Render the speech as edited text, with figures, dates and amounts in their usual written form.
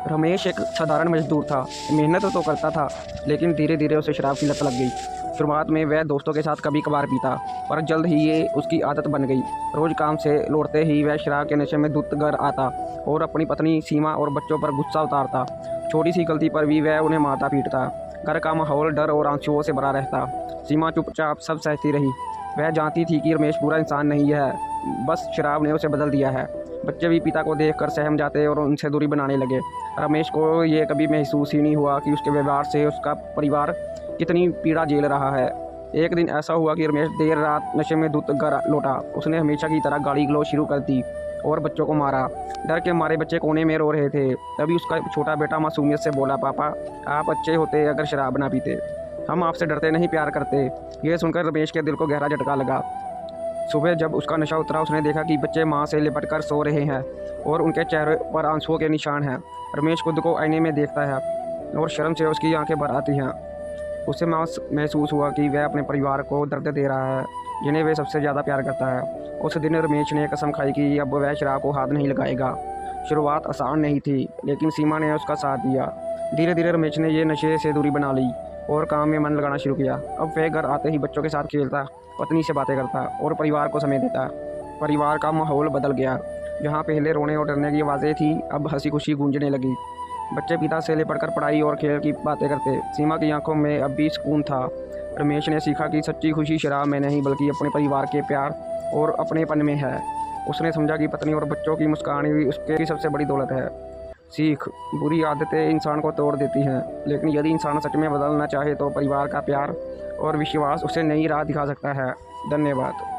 रमेश एक साधारण मजदूर था। मेहनत तो करता था, लेकिन धीरे धीरे उसे शराब की लत लग गई। शुरुआत में वह दोस्तों के साथ कभी कभार पीता, पर जल्द ही ये उसकी आदत बन गई। रोज़ काम से लौटते ही वह शराब के नशे में धुत घर आता और अपनी पत्नी सीमा और बच्चों पर गुस्सा उतारता। छोटी सी गलती पर भी वह उन्हें मारता पीटता। घर का माहौल डर और आंसुओं से भरा रहता। सीमा चुपचाप सब सहती रही। वह जानती थी कि रमेश बुरा इंसान नहीं है, बस शराब ने उसे बदल दिया है। बच्चे भी पिता को देखकर सहम जाते और उनसे दूरी बनाने लगे। रमेश को ये कभी महसूस ही नहीं हुआ कि उसके व्यवहार से उसका परिवार कितनी पीड़ा झेल रहा है। एक दिन ऐसा हुआ कि रमेश देर रात नशे में धुत घर लौटा। उसने हमेशा की तरह गाली गलौज शुरू कर दी और बच्चों को मारा। डर के मारे बच्चे कोने में रो रहे थे। तभी उसका छोटा बेटा मासूमियत से बोला, पापा आप अच्छे होते अगर शराब ना पीते। हम आपसे डरते नहीं, प्यार करते। यह सुनकर रमेश के दिल को गहरा झटका लगा। सुबह जब उसका नशा उतरा, उसने देखा कि बच्चे माँ से लिपट कर सो रहे हैं और उनके चेहरे पर आंसुओं के निशान हैं। रमेश खुद को आईने में देखता है और शर्म से उसकी आंखें भर आती हैं। उसे महसूस हुआ कि वह अपने परिवार को दर्द दे रहा है, जिन्हें वह सबसे ज़्यादा प्यार करता है। उस दिन रमेश ने कसम खाई कि अब वह शराब को हाथ नहीं लगाएगा। शुरुआत आसान नहीं थी, लेकिन सीमा ने उसका साथ दिया। धीरे धीरे रमेश ने ये नशे से दूरी बना ली और काम में मन लगाना शुरू किया। अब वह घर आते ही बच्चों के साथ खेलता, पत्नी से बातें करता और परिवार को समय देता। परिवार का माहौल बदल गया। जहाँ पहले रोने और डरने की आवाज़ें थी, अब हंसी खुशी गूंजने लगी। बच्चे पिता से लिपटकर पढ़ाई और खेल की बातें करते। सीमा की आंखों में अब भी सुकून था। रमेश ने सीखा कि सच्ची खुशी शराब में नहीं, बल्कि अपने परिवार के प्यार और अपनेपन में है। उसने समझा कि पत्नी और बच्चों की मुस्कान ही उसकी सबसे बड़ी दौलत है। सीख, बुरी आदतें इंसान को तोड़ देती हैं, लेकिन यदि इंसान सच में बदलना चाहे तो परिवार का प्यार और विश्वास उसे नई राह दिखा सकता है। धन्यवाद।